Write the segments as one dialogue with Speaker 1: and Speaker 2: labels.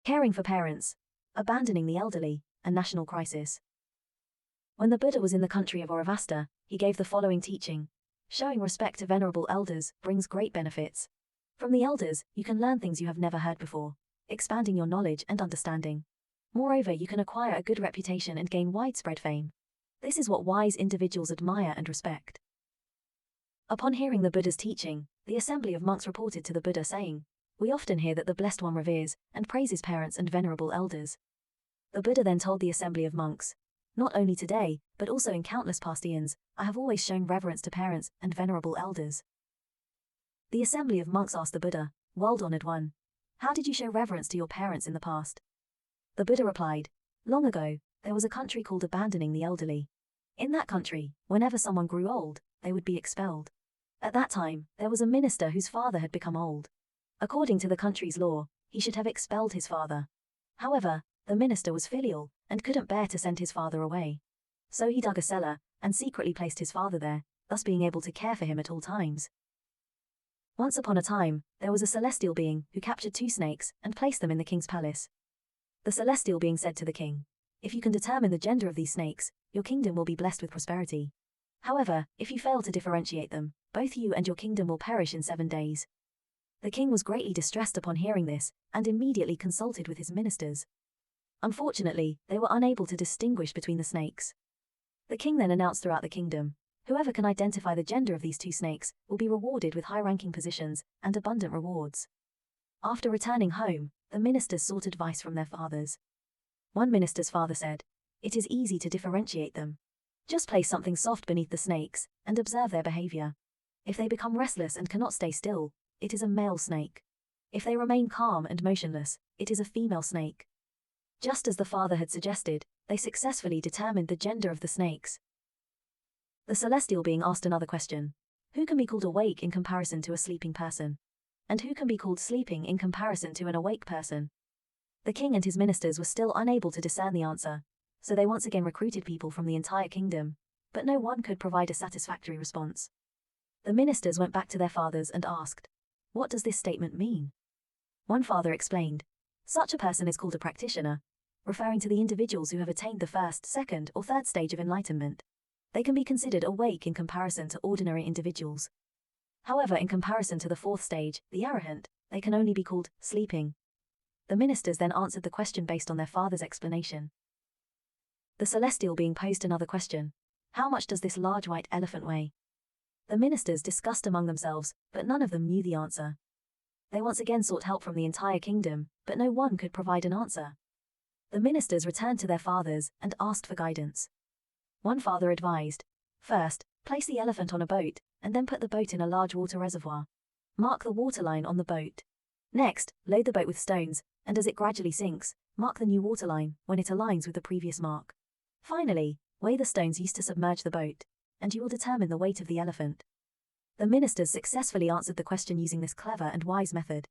Speaker 1: Caring for parents, abandoning the elderly, a national crisis. When the Buddha was in the country of Auravasta, he gave the following teaching. Showing respect to venerable elders brings great benefits. From the elders, you can learn things you have never heard before, expanding your knowledge and understanding. Moreover, you can acquire a good reputation and gain widespread fame. This is what wise individuals admire and respect. Upon hearing the Buddha's teaching, the assembly of monks reported to the Buddha saying, "We often hear that the Blessed One reveres and praises parents and venerable elders." The Buddha then told the assembly of monks, "Not only today, but also in countless past eons, I have always shown reverence to parents and venerable elders." The assembly of monks asked the Buddha, "World-honored one, how did you show reverence to your parents in the past?" The Buddha replied, "Long ago, there was a country called abandoning the elderly. In that country, whenever someone grew old, they would be expelled. At that time, there was a minister whose father had become old. According to the country's law, he should have expelled his father. However, the minister was filial and couldn't bear to send his father away. So he dug a cellar and secretly placed his father there, thus being able to care for him at all times. Once upon a time, there was a celestial being who captured 2 snakes and placed them in the king's palace. The celestial being said to the king, "If you can determine the gender of these snakes, your kingdom will be blessed with prosperity. However, if you fail to differentiate them, both you and your kingdom will perish in 7 days." The king was greatly distressed upon hearing this, and immediately consulted with his ministers. Unfortunately, they were unable to distinguish between the snakes. The king then announced throughout the kingdom, "Whoever can identify the gender of these 2 snakes will be rewarded with high-ranking positions and abundant rewards." After returning home, the ministers sought advice from their fathers. One minister's father said, "It is easy to differentiate them. Just place something soft beneath the snakes and observe their behavior. If they become restless and cannot stay still, it is a male snake. If they remain calm and motionless, it is a female snake." Just as the father had suggested, they successfully determined the gender of the snakes. The celestial being asked another question. Who can be called awake in comparison to a sleeping person? And who can be called sleeping in comparison to an awake person? The king and his ministers were still unable to discern the answer, so they once again recruited people from the entire kingdom, but no one could provide a satisfactory response. The ministers went back to their fathers and asked, "What does this statement mean?" One father explained, "Such a person is called a practitioner," referring to the individuals who have attained the 1st, 2nd, or 3rd stage of enlightenment. They can be considered awake in comparison to ordinary individuals. However, in comparison to the 4th stage, the arahant, they can only be called sleeping. The ministers then answered the question based on their father's explanation. The celestial being posed another question. How much does this large white elephant weigh? The ministers discussed among themselves, but none of them knew the answer. They once again sought help from the entire kingdom, but no one could provide an answer. The ministers returned to their fathers and asked for guidance. One father advised, "First, place the elephant on a boat, and then put the boat in a large water reservoir. Mark the waterline on the boat. Next, load the boat with stones, and as it gradually sinks, mark the new waterline when it aligns with the previous mark. Finally, weigh the stones used to submerge the boat, and you will determine the weight of the elephant." The ministers successfully answered the question using this clever and wise method.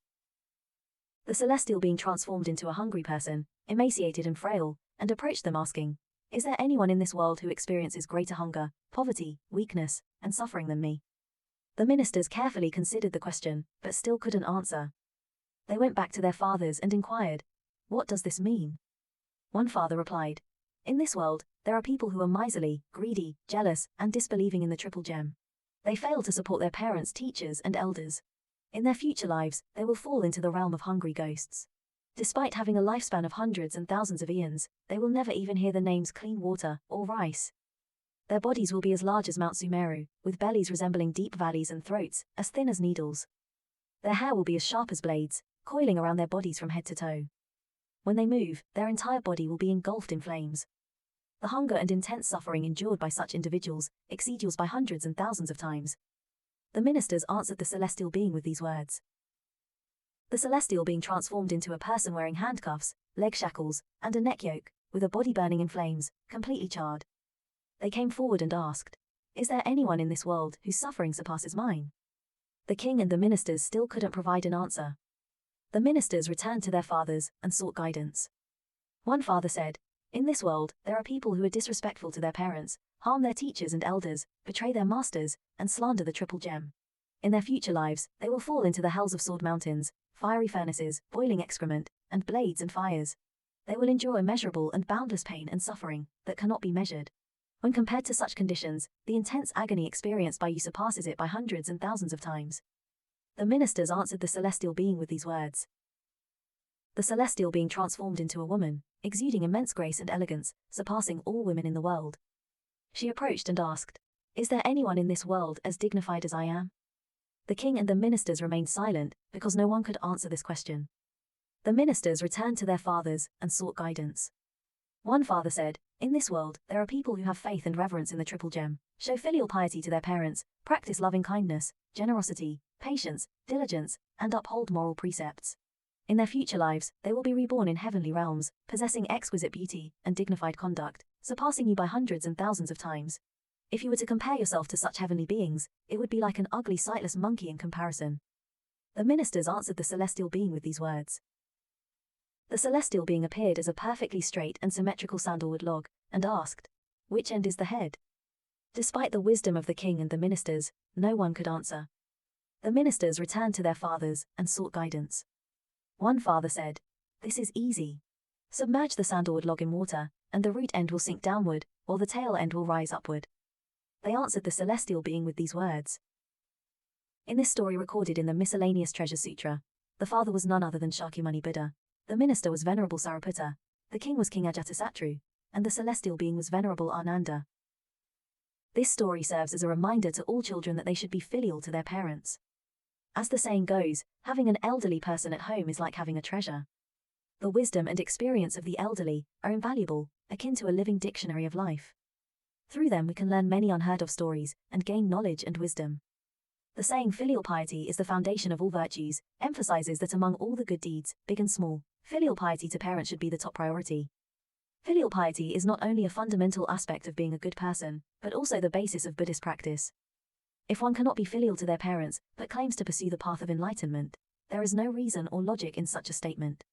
Speaker 1: The celestial being transformed into a hungry person, emaciated and frail, and approached them asking, "Is there anyone in this world who experiences greater hunger, poverty, weakness, and suffering than me?" The ministers carefully considered the question, but still couldn't answer. They went back to their fathers and inquired, "What does this mean?" One father replied, "In this world, there are people who are miserly, greedy, jealous, and disbelieving in the triple gem. They fail to support their parents, teachers, and elders. In their future lives, they will fall into the realm of hungry ghosts. Despite having a lifespan of hundreds and thousands of eons, they will never even hear the names clean water or rice. Their bodies will be as large as Mount Sumeru, with bellies resembling deep valleys and throats as thin as needles. Their hair will be as sharp as blades, coiling around their bodies from head to toe. When they move, their entire body will be engulfed in flames. The hunger and intense suffering endured by such individuals exceed yours by hundreds and thousands of times." The ministers answered the celestial being with these words. The celestial being transformed into a person wearing handcuffs, leg shackles, and a neck yoke, with a body burning in flames, completely charred. They came forward and asked, "Is there anyone in this world whose suffering surpasses mine?" The king and the ministers still couldn't provide an answer. The ministers returned to their fathers and sought guidance. One father said, "In this world, there are people who are disrespectful to their parents, harm their teachers and elders, betray their masters, and slander the triple gem. In their future lives, they will fall into the hells of sword mountains, fiery furnaces, boiling excrement, and blades and fires. They will endure immeasurable and boundless pain and suffering that cannot be measured. When compared to such conditions, the intense agony experienced by you surpasses it by hundreds and thousands of times. The ministers answered the celestial being with these words. The celestial being transformed into a woman, exuding immense grace and elegance, surpassing all women in the world. She approached and asked, "Is there anyone in this world as dignified as I am?" The king and the ministers remained silent, because no one could answer this question. The ministers returned to their fathers and sought guidance. One father said, "In this world, there are people who have faith and reverence in the triple gem, show filial piety to their parents, practice loving kindness, generosity, patience, diligence, and uphold moral precepts. In their future lives, they will be reborn in heavenly realms, possessing exquisite beauty and dignified conduct, surpassing you by hundreds and thousands of times. If you were to compare yourself to such heavenly beings, it would be like an ugly sightless monkey in comparison." The ministers answered the celestial being with these words. The celestial being appeared as a perfectly straight and symmetrical sandalwood log, and asked, "Which end is the head?" Despite the wisdom of the king and the ministers, no one could answer. The ministers returned to their fathers and sought guidance. One father said, "This is easy. Submerge the sandalwood log in water, and the root end will sink downward, while the tail end will rise upward." They answered the celestial being with these words. In this story recorded in the Miscellaneous Treasure Sutra, the father was none other than Shakyamuni Buddha, the minister was Venerable Sariputta, the king was King Ajatasattu, and the celestial being was Venerable Ananda. This story serves as a reminder to all children that they should be filial to their parents. As the saying goes, having an elderly person at home is like having a treasure. The wisdom and experience of the elderly are invaluable, akin to a living dictionary of life. Through them we can learn many unheard of stories and gain knowledge and wisdom. The saying filial piety is the foundation of all virtues emphasizes that among all the good deeds, big and small, filial piety to parents should be the top priority. Filial piety is not only a fundamental aspect of being a good person, but also the basis of Buddhist practice. If one cannot be filial to their parents, but claims to pursue the path of enlightenment, there is no reason or logic in such a statement.